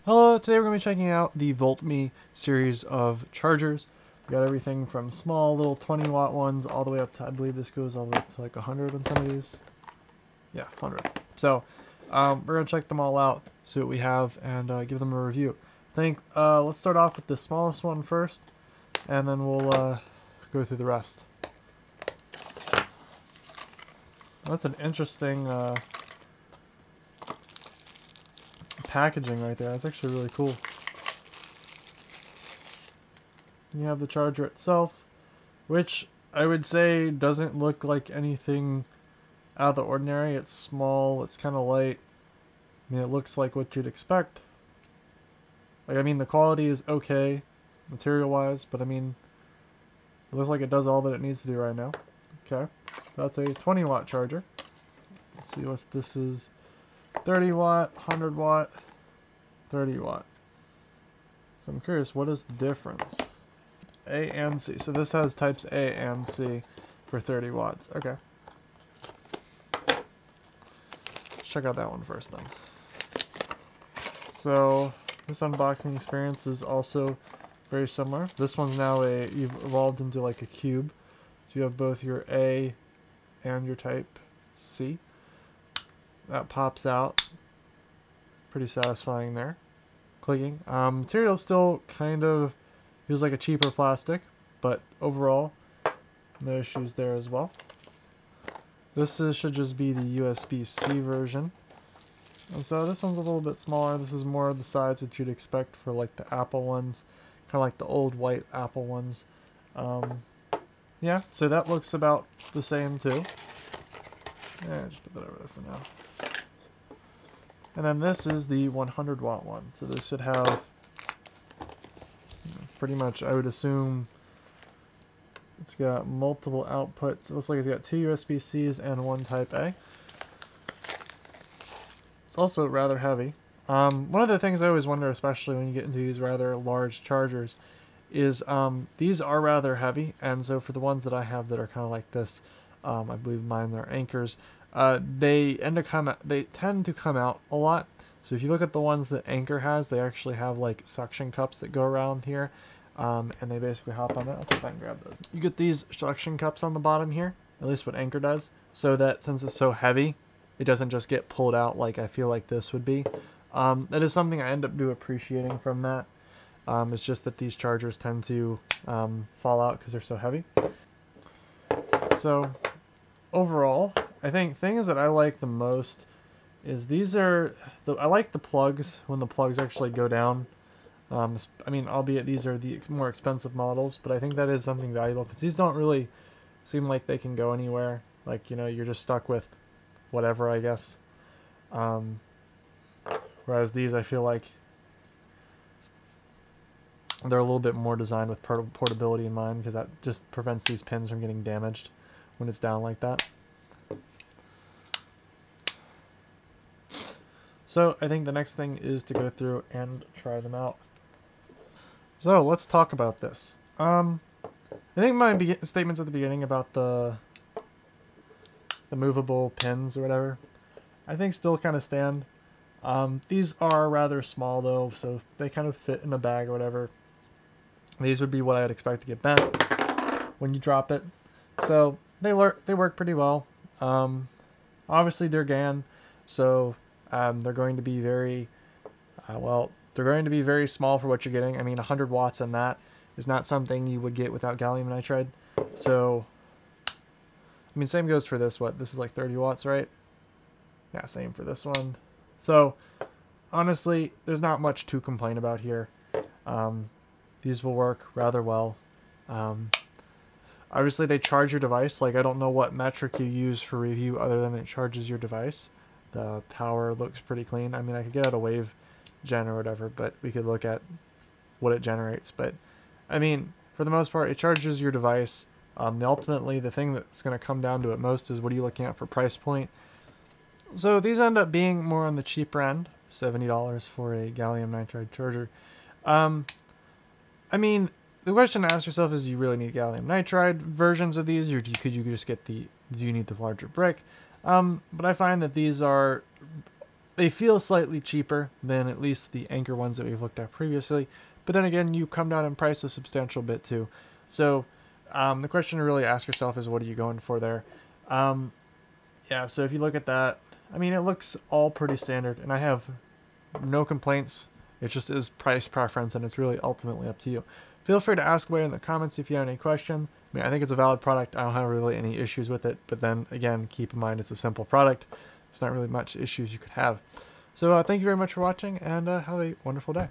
Hello, today we're going to be checking out the Voltme series of chargers. We got everything from small little 20 watt ones all the way up to, I believe this goes all the way up to like 100 on some of these. Yeah, 100. So we're going to check them all out, see what we have, and give them a review. I think let's start off with the smallest one first, and then we'll go through the rest. That's an interesting packaging right there. That's actually really cool. You have the charger itself, which I would say doesn't look like anything out of the ordinary. It's small, it's kind of light. I mean, it looks like what you'd expect. Like, I mean, the quality is okay, material-wise, but I mean, it looks like it does all that it needs to do right now. Okay, that's a 20 watt charger. Let's see what this is. 30 watt, 100 watt, 30 watt. So I'm curious, what is the difference? A and C. So this has types A and C for 30 watts. Okay. Let's check out that one first then. So this unboxing experience is also very similar. This one's now you've evolved into like a cube. So you have both your A and your type C. That pops out. Pretty satisfying there. Clicking. Material still kind of feels like a cheaper plastic, but overall, no issues there as well. This should just be the USB-C version. And so this one's a little bit smaller. This is more of the size that you'd expect for like the Apple ones. Kind of like the old white Apple ones. Yeah, so that looks about the same too. Yeah, just put that over there for now. And then this is the 100 watt one. So this should have pretty much, I would assume, it's got multiple outputs. It looks like it's got 2 USB-Cs and 1 type A. It's also rather heavy. One of the things I always wonder, especially when you get into these rather large chargers, is these are rather heavy. And so for the ones that I have that are kind of like this, I believe mine are anchors. They tend to come out a lot. So if you look at the ones that Anchor has, they actually have like suction cups that go around here, and they basically hop on that. Let's see if I can grab those. You get these suction cups on the bottom here, at least what Anchor does, so that since it's so heavy, it doesn't just get pulled out like I feel like this would be. That is something I end up appreciating from that. It's just that these chargers tend to fall out because they're so heavy. So overall, I think things that I like the most is I like the plugs when the plugs actually go down. I mean, albeit these are the more expensive models, but I think that is something valuable because these don't really seem like they can go anywhere. Like, you know, you're just stuck with whatever, I guess. Whereas these, I feel like they're a little bit more designed with portability in mind, because that just prevents these pins from getting damaged when it's down like that. So I think the next thing is to go through and try them out. So let's talk about this. I think my statements at the beginning about the movable pins or whatever, I think still kind of stand. These are rather small though, so they kind of fit in a bag or whatever. These would be what I'd expect to get bent when you drop it. So they work pretty well. Obviously they're GaN, so they're going to be very, they're going to be very small for what you're getting. I mean, 100 watts in that is not something you would get without gallium nitride. So, I mean, same goes for this. This is like 30 watts, right? Yeah, same for this one. So, honestly, there's not much to complain about here. These will work rather well. Obviously, they charge your device. Like, I don't know what metric you use for review other than it charges your device. The power looks pretty clean. I mean, I could get out a wave gen or whatever, but we could look at what it generates. But, I mean, for the most part, it charges your device. Ultimately, the thing that's going to come down to it most is what are you looking at for price point. So these end up being more on the cheaper end, $70 for a gallium nitride charger. I mean, the question to ask yourself is, do you really need gallium nitride versions of these, or could you just get do you need the larger brick? But I find that these are they feel slightly cheaper than at least the Anchor ones that we've looked at previously. But then again, you come down in price a substantial bit too. So the question to really ask yourself is, what are you going for there? Yeah, so if you look at that, I mean, it looks all pretty standard, and I have no complaints. It just is price preference, and it's really ultimately up to you. Feel free to ask away in the comments if you have any questions. I mean, I think it's a valid product. I don't have really any issues with it, but then again, keep in mind it's a simple product. There's not really much issues you could have. So thank you very much for watching, and have a wonderful day.